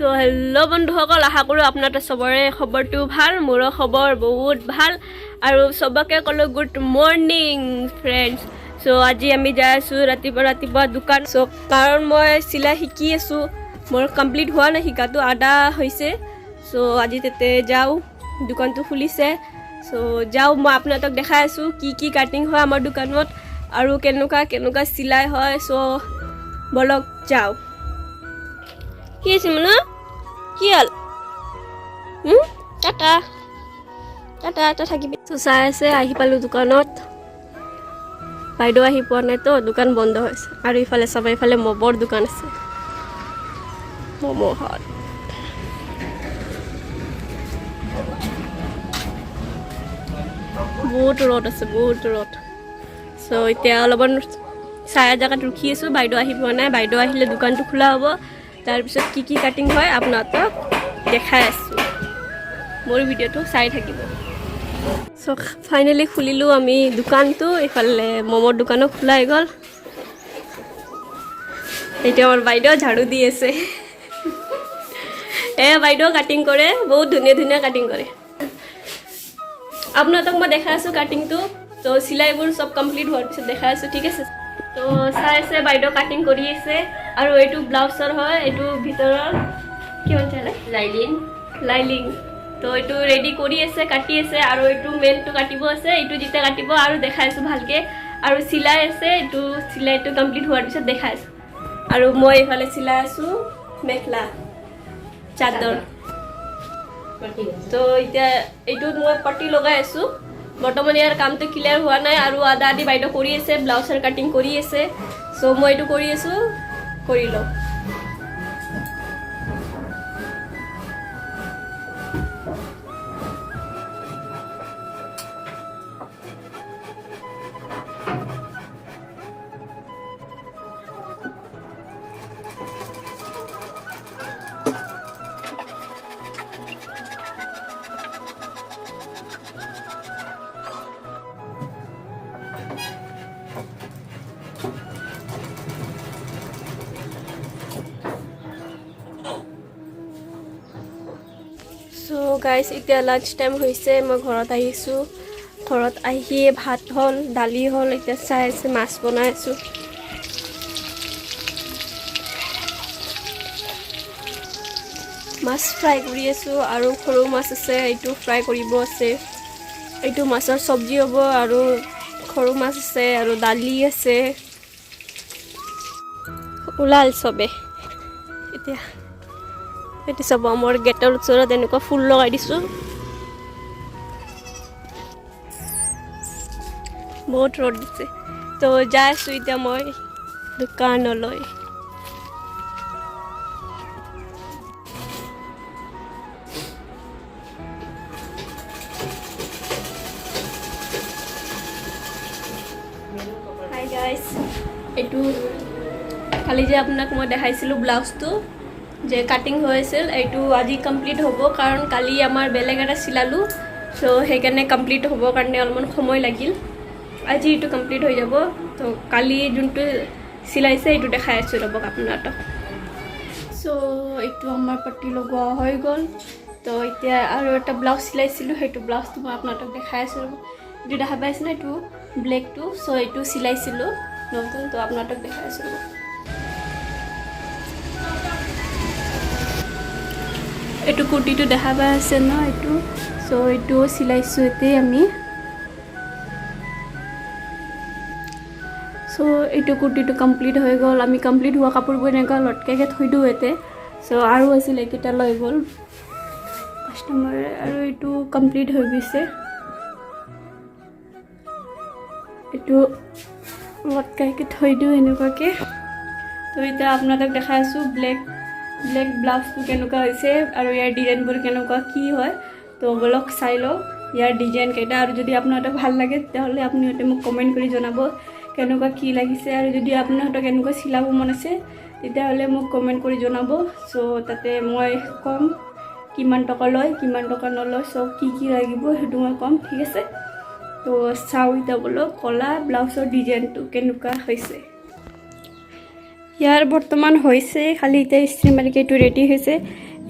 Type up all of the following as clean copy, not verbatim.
So hello' বন্ধুসকল, আশা কৰোঁ আপোনাৰ চবৰে খবৰটো ভাল। মোৰো খবৰ বহুত ভাল আৰু চবকে ক'লোঁ গুড মৰ্ণিং ফ্ৰেণ্ডছ। সো আজি আমি যাই আছোঁ ৰাতিপুৱা দোকান। সো কাৰণ মই চিলাই শিকি আছোঁ, মোৰ কমপ্লিট হোৱা নাই, শিকাটো আধা হৈছে। সো আজি তাতে যাওঁ, দোকানটো খুলিছে। সো যাওঁ, মই আপোনালোকক দেখাই আছোঁ কি কাটিং হয় আমাৰ দোকানত আৰু কেনেকুৱা চিলাই হয়। সো বলক যাওঁ। কি আছে মানে কি হ'ল টাটা থাকিবি। চাই আছে, আহি পালোঁ দোকানত। বাইদেউ আহি পোৱা নাই তো, দোকান বন্ধ হৈছে। আৰু ইফালে চাব, ইফালে ম'মৰ দোকান আছে, ম'ম' হট। বহুত ৰ'দ আছে, বহুত ৰ'দ। চ' এতিয়া অলপমান চাই জেগাত ৰখি আছোঁ, বাইদেউ আহি পোৱা নাই। বাইদেউ আহিলে দোকানটো খোলা হ'ব। তাৰপিছত কি কাটিং হয় আপোনালোকক দেখাই আছোঁ, মোৰ ভিডিঅ'টো চাই থাকিব। চ' ফাইনেলি খুলিলোঁ আমি দোকানটো। এইফালে ম'মৰ দোকানো খোলা হৈ গ'ল। এতিয়া আমাৰ বাইদেউ ঝাড়ু দি আছে। বাইদেউ কাটিং কৰে, বহুত ধুনীয়া কাটিং কৰে। আপোনালোকক মই দেখাই আছোঁ কাটিংটো। তো চিলাইবোৰ চব কমপ্লিট হোৱাৰ পিছত দেখাই আছোঁ, ঠিক আছে। তো চাই আছে, বাইদেউ কাটিং কৰি আছে। আৰু এইটো ব্লাউজৰ হয়, এইটো ভিতৰৰ কিমান চালে লাইলিং। তো এইটো ৰেডি কৰি আছে, কাটি আছে। আৰু এইটো মেইনটো কাটিব আছে, এইটো যেতিয়া কাটিব আৰু দেখাই আছোঁ ভালকৈ। আৰু চিলাই আছে, এইটো চিলাইটো কমপ্লিট হোৱাৰ পিছত দেখাই আছোঁ। আৰু মই এইফালে চিলাই আছোঁ মেখেলা চাদৰ। তো এতিয়া এইটোত মই পটি লগাই আছোঁ। বৰ্তমান ইয়াৰ কামটো ক্লিয়াৰ হোৱা নাই আৰু আধা আধি বাইদেউ কৰি আছে, ব্লাউজৰ কাটিং কৰি আছে। চ' মই এইটো কৰি আছোঁ, কৰি লওঁ। চ' গাইজ, এতিয়া লাঞ্চ টাইম হৈছে। মই ঘৰত আহিছোঁ। ঘৰত আহি ভাত হ'ল, দালি হ'ল। এতিয়া চাই আছে, মাছ বনাই আছোঁ। মাছ ফ্ৰাই কৰি আছোঁ আৰু সৰু মাছ আছে, এইটো ফ্ৰাই কৰিব আছে। এইটো মাছৰ চব্জি হ'ব আৰু সৰু মাছ আছে আৰু দালি আছে। ওলাল চবে। এতিয়া এইটো চাব, মোৰ গেটৰ ওচৰত এনেকুৱা ফুল লগাই দিছোঁ। বহুত ৰ'দ দিছে। তো যাই আছোঁ এতিয়া মই দোকানলৈ। হাই গাইজ, এইটো কালি যে আপোনাক মই দেখাইছিলোঁ ব্লাউজটো যে কাটিং হৈ আছিল, এইটো আজি কমপ্লিট হ'ব। কাৰণ কালি আমাৰ বেলেগ এটা চিলালোঁ, চ' সেইকাৰণে কমপ্লিট হ'বৰ কাৰণে অলপমান সময় লাগিল। আজি এইটো কমপ্লিট হৈ যাব। তো কালি যোনটো চিলাইছে এইটো দেখাই আছোঁ ৰ'বক আপোনালোকক। চ' এইটো আমাৰ পট্টি লগোৱা হৈ গ'ল। তো এতিয়া আৰু এটা ব্লাউজ চিলাইছিলোঁ, সেইটো ব্লাউজটো মই আপোনালোকক দেখাই আছোঁ ৰ'ব। এইটো দেখা পাইছে না, এইটো ব্লেকটো। চ' এইটো চিলাইছিলোঁ নতুন, তো আপোনালোকক দেখাই আছোঁ ৰ'ব। এইটো কুৰ্তিটো দেখা পাই আছে ন, এইটো। চ' এইটো চিলাইছোঁ এতেই আমি। চ' এইটো কুৰ্তিটো কমপ্লিট হৈ গ'ল। আমি কমপ্লিট হোৱা কাপোৰবোৰ এনেকুৱা লটকাইকৈ থৈ দিওঁ ইয়াতে। চ' আৰু আছিল, এইকেইটা লৈ গ'ল কাষ্টমাৰে। আৰু এইটো কমপ্লিট হৈ গৈছে, এইটো লটকাইকৈ থৈ দিওঁ এনেকুৱাকৈ। তো এতিয়া আপোনালোকক দেখাই আছোঁ ব্লেক ব্লাউজটো কেনেকুৱা হৈছে আৰু ইয়াৰ ডিজাইনবোৰ কেনেকুৱা কি হয়। তো বলক চাই লওঁ ইয়াৰ ডিজাইনকেইটা। আৰু যদি আপোনালোকক ভাল লাগে তেতিয়াহ'লে আপোনালোকে মোক কমেণ্ট কৰি জনাব কেনেকুৱা কি লাগিছে। আৰু যদি আপোনালোকক এনেকুৱা চিলাব মন আছে তেতিয়াহ'লে মোক কমেণ্ট কৰি জনাব। চ' তাতে মই ক'ম কিমান টকা লয়, কিমান টকা নলয়। চ' কি লাগিব সেইটো মই ক'ম, ঠিক আছে। তো চাওঁ এতিয়া বলক কলা ব্লাউজৰ ডিজাইনটো কেনেকুৱা হৈছে। ইয়াৰ বৰ্তমান হৈছে, খালি এতিয়া ইস্ত্ৰি মাৰিকে এইটো ৰেডি হৈছে।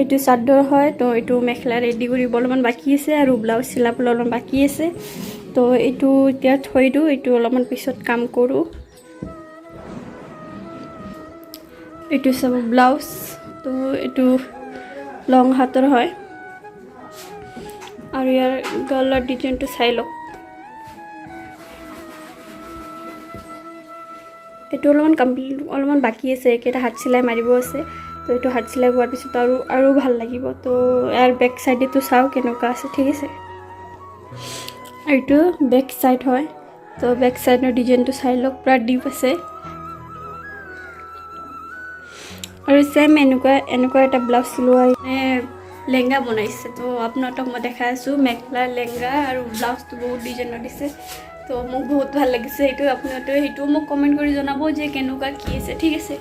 এইটো চাদৰ হয় তো এইটো মেখেলা ৰেডি কৰিব অলপমান বাকী আছে আৰু ব্লাউজ চিলাবলৈ অলপমান বাকী আছে তো এইটো এতিয়া থৈ দিওঁ এইটো অলপমান পিছত কাম কৰোঁ এইটো সব ব্লাউজ তো এইটো লং হাতৰ হয় আৰু ইয়াৰ গলাৰ ডিজাইনটো চাই লওক এইটো অলপমান বাকী আছে একেটা হাত চিলাই মাৰিব আছে তো এইটো হাত চিলাই হোৱাৰ পিছত আৰু ভাল লাগিব তো ইয়াৰ বেক সাইডেটো চাও কেনেকুৱা আছে ঠিক আছে এইটো বেক সাইড হয় তো বেক সাইডৰ ডিজাইনটো চাই লওক পুৰা ডিপ আছে আৰু সেম এনেকুৱা এটা ব্লাউজ চিলোৱা লেহেঙ্গা বনাইছে তো আপোনালোকক মই দেখাই আছো মেখেলা লেহেঙ্গা আৰু ব্লাউজটো বহুত ডিজাইনৰ দিছে তো মোক বহুত ভাল লাগিছে এইটো আপোনালোকে সেইটো মোক কমেন্ট কৰি জনাব যে কেনেকুৱা কি আছে ঠিক আছে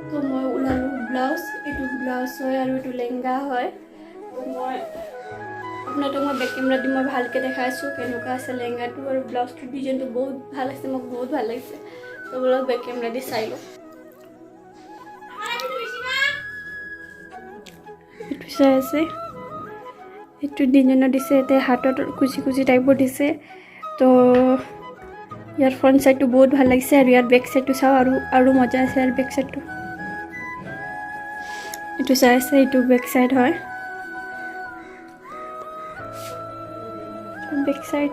তো মই ওলালো ব্লাউজ এইটো ব্লাউজ হয় আৰু এইটো লেহেঙ্গা হয় তো মই আপোনালোকক মই বেক কেমেৰা দি মই ভালকৈ দেখাই আছো কেনেকুৱা আছে লেহেঙ্গাটো আৰু ব্লাউজটো ডিজাইনটো বহুত ভাল আছে মোক বহুত ভাল লাগিছে তো বলক বেক কেমেৰা দি চাই লওঁ এইটো চাই আছে এইটো ডিজাইনৰ দিছে এতে হাতত কুচি টাইপৰ দিছে তো ইয়াৰ ফ্ৰণ্ট সাইডটো বহুত ভাল লাগিছে আৰু ইয়াৰ বেক সাইডটো চাও আৰু মজা আছে আৰু বেক সাইডটো এইটো চাই আছে এইটো বেক সাইড হয় বেক সাইড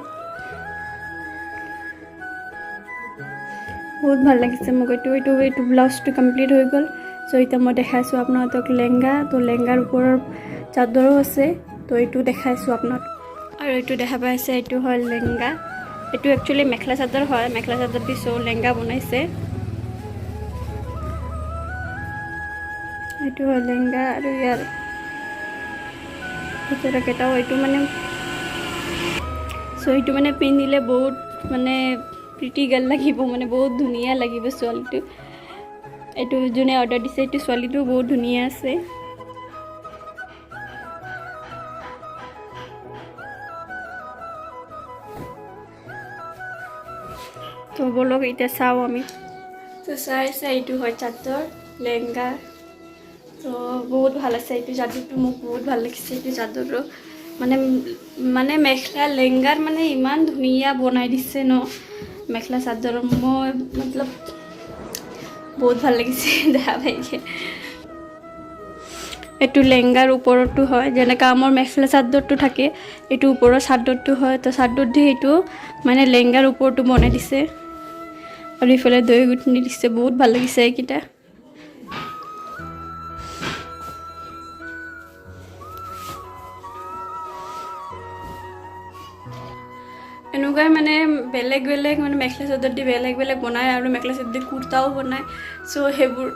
বহুত ভাল লাগিছে মোক এইটো ব্লাউজটো কমপ্লিট হৈ গ'ল সো এটা মই দেখাইছো আপোনালোকক লেহেঙ্গা তো লেহেঙ্গাৰ ওপৰৰ চাদৰো আছে তো এইটো দেখাইছো আপোনাক আৰু এইটো দেখা পাইছে এইটো হয় লেহেঙ্গা এইটো একচুয়ালি মেখেলা চাদৰ হয় মেখেলা চাদৰ দি সো লেহেঙ্গা বনাইছে এইটো হয় লেহেঙ্গা আৰু ইয়াৰ ভিতৰকেইটাও এইটো মানে সো এইটো মানে পিন্ধিলে বহুত মানে প্ৰিটি গাৰ্ল লাগিব মানে বহুত ধুনীয়া লাগিব ছোৱালীটো এইটো যোনে অৰ্ডাৰ দিছে এইটো ছোৱালীটো বহুত ধুনীয়া আছে তো বলক এটা চাও আমি তো চাই এইটো হয় চাদৰ লেহেঙ্গা তো বহুত ভাল আছে এইটো চাদৰটো মোক বহুত ভাল লাগিছে এইটো চাদৰটো মানে মেখেলা লেহেঙ্গাৰ মানে ইমান ধুনীয়া বনাই দিছে ন মেখেলা চাদৰ মই মতলব বহুত ভাল লাগিছে দেখা পাইছে এইটো লেহেঙ্গাৰ ওপৰটো হয় যেনেকা আমাৰ মেখেলা চাদৰটো থাকে এইটো ওপৰৰ চাদৰটো হয় তো চাদৰ দি এইটো মানে লেহেঙ্গাৰ ওপৰটো বনাই দিছে আৰু ইফালে দহি গুঠনি দিছে বহুত ভাল লাগিছে এইকেইটা এনেকুৱাই মানে বেলেগ মানে মেখেলা চাদৰ দি বেলেগ বনায় আৰু মেখেলা চাদৰ দি কুৰ্তাও বনায় সো সেইবোৰ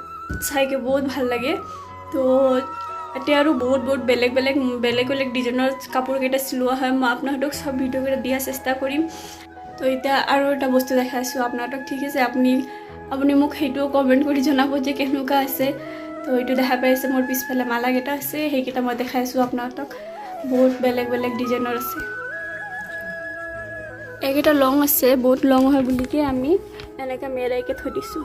চাইকে বহুত ভাল লাগে তো এতিয়া আৰু বহুত বেলেগ ডিজাইনৰ কাপোৰকেইটা চিলোৱা হয় মই আপোনালোকক সব ভিডিঅ'কেইটা দিয়াৰ চেষ্টা কৰিম তো এতিয়া আৰু এটা বস্তু দেখাইছোঁ আপোনালোকক ঠিক আছে আপুনি মোক সেইটোও কমেণ্ট কৰি জনাব যে কেনেকুৱা আছে তো এইটো দেখা পাইছে মোৰ পিছফালে মালাকেইটা আছে সেইকেইটা মই দেখাইছোঁ আপোনালোকক বহুত বেলেগ ডিজাইনৰ আছে এইকেইটা লং আছে বহুত লং হয় বুলিকে আমি এনেকৈ মেৰাইকে থৈ দিছোঁ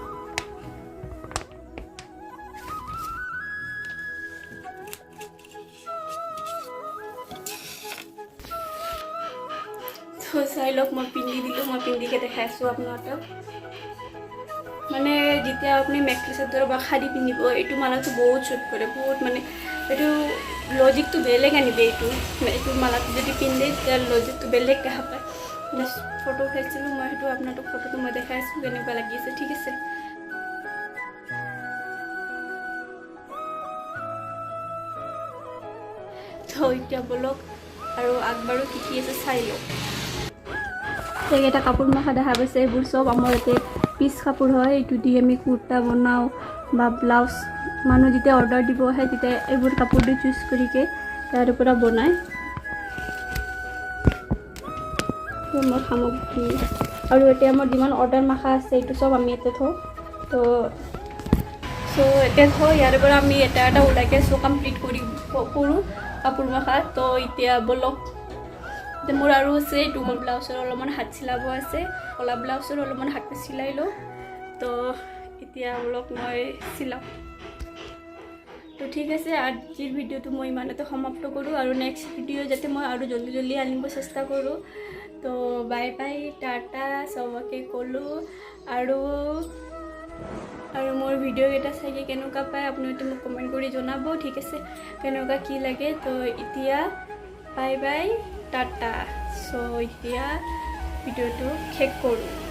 তো চাই লওক মই পিন্ধি দিলোঁ মই পিন্ধিকে দেখাইছোঁ আপোনালোকক মানে যেতিয়া আপুনি মেখেলা চাদৰ বা শাড়ী পিন্ধিব এইটো মালাটো বহুত শ্বুট কৰে বহুত মানে এইটো লজিকটো বেলেগ আনিবে এইটো মালাটো যদি পিন্ধে তেতিয়া লজিকটো বেলেগ দেখা পায় ফটো উঠাইছিলোঁ মই সেইটো আপোনালোকক ফটোটো মই দেখাইছোঁ কেনেকুৱা লাগি আছে ঠিক আছে তো এতিয়া বলক আৰু আগবাৰো কি আছে চাই লওক এইকেইটা কাপোৰ মাখা দেখা পাইছে এইবোৰ চব আমাৰ ইয়াতে পিচ কাপোৰ হয় এইটো দি আমি কুৰ্তা বনাওঁ বা ব্লাউজ মানুহ যেতিয়া অৰ্ডাৰ দিব আহে তেতিয়া এইবোৰ কাপোৰ দি চুজ কৰিকে তাৰ পৰা বনায় মোৰ সামগ্ৰী আৰু এতিয়া মোৰ যিমান অৰ্ডাৰ মাখা আছে এইটো চব আমি ইয়াতে থওঁ তো এতিয়া থওঁ ইয়াৰ পৰা আমি এটা ওলাইকে কমপ্লিট কৰোঁ কাপোৰ মাখা তো এতিয়া বলক মোৰ আৰু আছে এইটো মোৰ ব্লাউজৰ অলপমান হাত চিলাব আছে কলা ব্লাউজৰ অলপমান হাত চিলাই লওঁ তো এতিয়া বলক মই চিলাওঁ তো ঠিক আছে আজিৰ ভিডিঅ'টো মই ইমানতে সমাপ্ত কৰোঁ আৰু নেক্সট ভিডিঅ' যাতে মই আৰু জল্দি আনিব চেষ্টা কৰোঁ তো বাই বাই টাটা চবকে ক'লোঁ আৰু মোৰ ভিডিঅ' কেইটা চাই কেনেকুৱা পায় আপোনালোকে মোক কমেণ্ট কৰি জনাব ঠিক আছে কেনেকুৱা কি লাগে তো এতিয়া বাই বাই টাটা চ' এতিয়া ভিডিঅ'টো শেষ কৰোঁ